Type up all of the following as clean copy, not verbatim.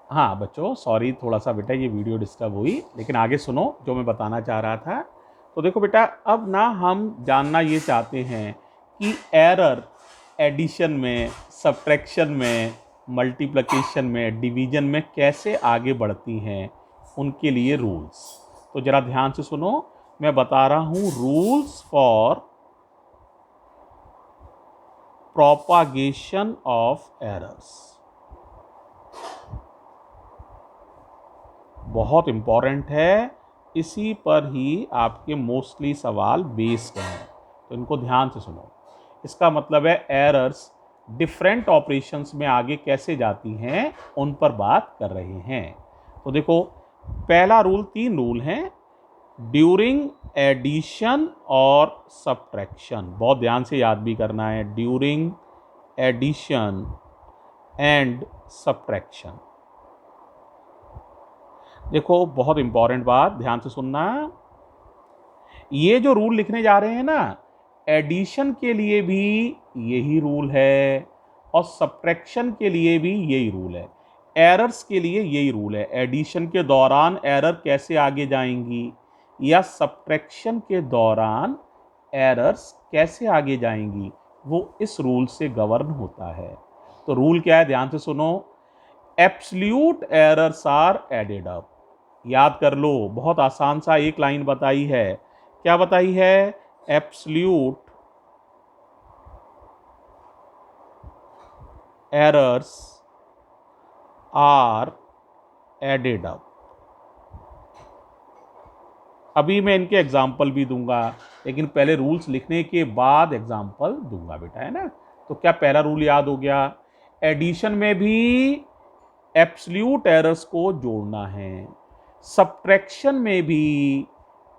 हाँ बच्चों, सॉरी थोड़ा सा बेटा ये वीडियो डिस्टर्ब हुई, लेकिन आगे सुनो जो मैं बताना चाह रहा था। तो देखो बेटा, अब ना हम जानना ये चाहते हैं कि एरर एडिशन में, सब्ट्रैक्शन में, मल्टीप्लिकेशन में, डिवीजन में कैसे आगे बढ़ती हैं, उनके लिए रूल्स। तो ज़रा ध्यान से सुनो, मैं बता रहा हूँ rules for propagation of errors. बहुत इम्पॉर्टेंट है, इसी पर ही आपके मोस्टली सवाल बेस्ड हैं, तो इनको ध्यान से सुनो। इसका मतलब है एरर्स डिफरेंट ऑपरेशंस में आगे कैसे जाती हैं, उन पर बात कर रहे हैं। तो देखो, पहला रूल, 3 रूल हैं ड्यूरिंग एडिशन और सब्ट्रैक्शन। बहुत ध्यान से याद भी करना है, ड्यूरिंग एडिशन एंड सब्ट्रैक्शन। देखो बहुत इंपॉर्टेंट बात, ध्यान से सुनना। ये जो रूल लिखने जा रहे हैं ना, एडिशन के लिए भी यही रूल है और सब्ट्रैक्शन के लिए भी यही रूल है, एरर्स के लिए यही रूल है। एडिशन के दौरान एरर कैसे आगे जाएंगी या सब्ट्रैक्शन के दौरान एरर्स कैसे आगे जाएंगी, वो इस रूल से गवर्न होता है। तो रूल क्या है, ध्यान से सुनो। Absolute errors are added up. याद कर लो, बहुत आसान सा एक लाइन बताई है। क्या बताई है? Absolute errors are added up. अभी मैं इनके एग्जाम्पल भी दूंगा, लेकिन पहले रूल्स लिखने के बाद एग्जाम्पल दूंगा बेटा, है ना। तो क्या पहला रूल याद हो गया? एडिशन में भी एब्सोल्यूट एरर्स को जोड़ना है, सब्ट्रैक्शन में भी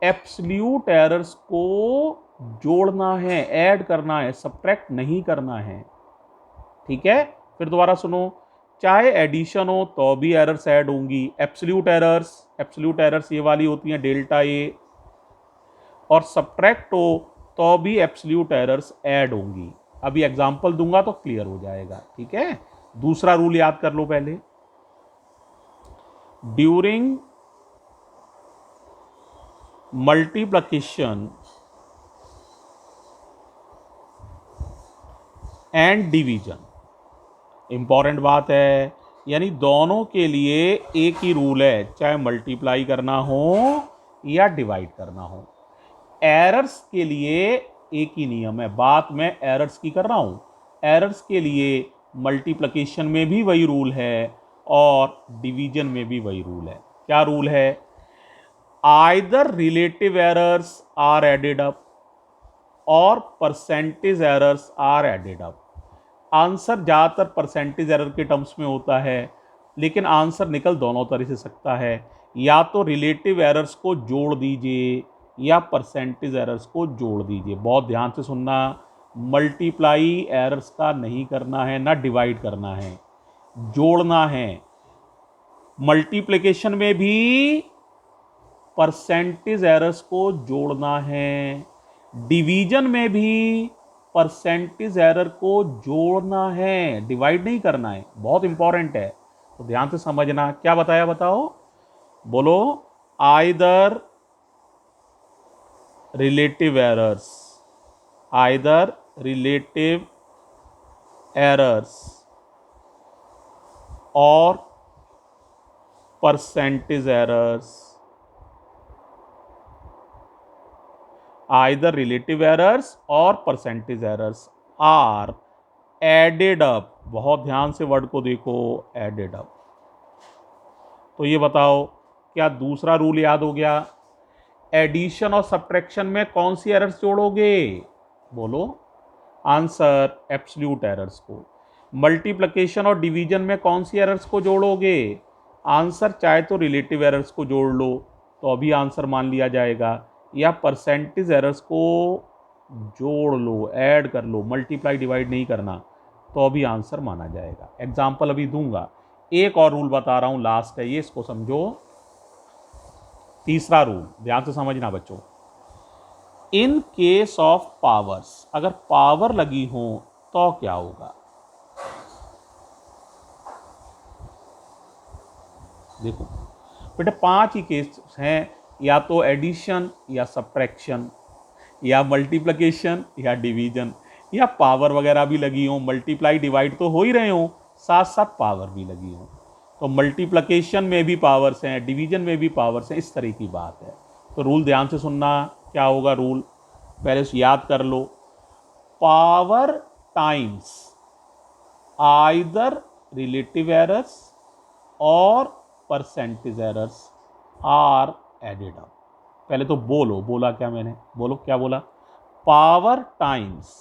एब्सोल्यूट एरर्स को जोड़ना है, ऐड करना है, सब्ट्रैक्ट नहीं करना है। ठीक है, फिर दोबारा सुनो। चाहे एडिशन हो तो भी एरर्स ऐड होंगी। एब्सोल्यूट एरर्स ये वाली होती हैं, डेल्टा ए। और सब्ट्रैक्ट हो तो भी एब्सोल्यूट एरर्स ऐड होंगी। अभी एग्जांपल दूंगा तो क्लियर हो जाएगा। ठीक है, दूसरा रूल याद कर लो पहले। During multiplication and division, important बात है, यानी दोनों के लिए एक ही रूल है, चाहे मल्टीप्लाई करना हो या डिवाइड करना हो। एरर्स के लिए एक ही नियम है, बात मैं एरर्स की कर रहा हूं। एरर्स के लिए मल्टीप्लिकेशन में भी वही रूल है और डिवीजन में भी वही रूल है। क्या रूल है? Either relative errors are added up और percentage errors are added up. Answer ज़्यादातर परसेंटेज एरर के टर्म्स में होता है, लेकिन आंसर निकल दोनों तरह से सकता है। या तो रिलेटिव एरर्स को जोड़ दीजिए या परसेंटेज एरर्स को जोड़ दीजिए। बहुत ध्यान से सुनना, मल्टीप्लाई एरर्स का नहीं करना है, ना डिवाइड करना है, जोड़ना है। मल्टीप्लिकेशन में भी परसेंटेज एरर्स को जोड़ना है, डिवीजन में भी परसेंटेज एरर को जोड़ना है, डिवाइड नहीं करना है। बहुत इंपॉर्टेंट है, तो ध्यान से समझना। क्या बताया, बताओ, बोलो। Either relative errors, either relative errors और percentage errors, either relative errors और percentage errors are added up. बहुत ध्यान से वर्ड को देखो, एडेड अप। तो ये बताओ, क्या दूसरा रूल याद हो गया? एडिशन और सब्ट्रैक्शन में कौन सी एरर्स जोड़ोगे? बोलो। आंसर, एब्सोल्यूट एरर्स को। मल्टीप्लिकेशन और डिवीजन में कौन सी एरर्स को जोड़ोगे? आंसर, चाहे तो रिलेटिव एरर्स को जोड़ लो तो अभी आंसर मान लिया जाएगा, या परसेंटेज एरर्स को जोड़ लो, ऐड कर लो, मल्टीप्लाई डिवाइड नहीं करना, तो अभी आंसर माना जाएगा। एग्जाम्पल अभी दूंगा। एक और रूल बता रहा हूं, लास्ट है ये, इसको समझो। तीसरा रूल ध्यान से समझना बच्चों। इन केस ऑफ पावर्स, अगर पावर लगी हो तो क्या होगा? देखो बेटा 5 ही केस हैं, या तो एडिशन या सब्ट्रैक्शन या मल्टीप्लिकेशन या डिवीजन या पावर वगैरह भी लगी हो, मल्टीप्लाई डिवाइड तो हो ही रहे हो, साथ साथ पावर भी लगी हो। तो मल्टीप्लिकेशन में भी पावर्स हैं, डिवीजन में भी पावर्स हैं, इस तरह की बात है। तो रूल ध्यान से सुनना, क्या होगा रूल, पहले से याद कर लो। Power times either relative errors और percentage errors are added up. पहले तो बोलो, बोला क्या मैंने, बोलो क्या बोला। पावर टाइम्स,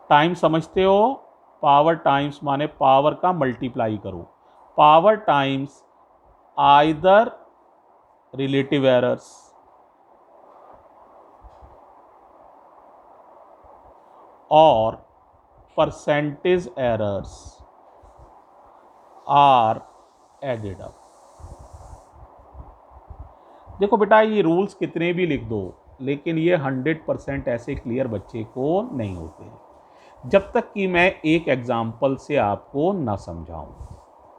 टाइम समझते हो, पावर टाइम्स माने पावर का मल्टीप्लाई करो, power times either relative errors और percentage errors are added up. देखो बेटा ये रूल्स कितने भी लिख दो, लेकिन ये 100% ऐसे क्लियर बच्चे को नहीं होते जब तक कि मैं एक एग्जाम्पल से आपको ना समझाऊं।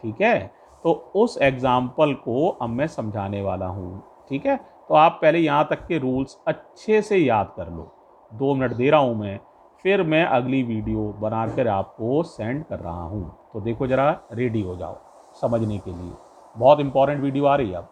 ठीक है, तो उस एग्जाम्पल को अब मैं समझाने वाला हूं। ठीक है, तो आप पहले यहां तक के रूल्स अच्छे से याद कर लो। 2 मिनट दे रहा हूं मैं, फिर मैं अगली वीडियो बनाकर आपको सेंड कर रहा हूं। तो देखो जरा, रेडी हो जाओ समझने के लिए, बहुत इंपॉर्टेंट वीडियो आ रही है अब।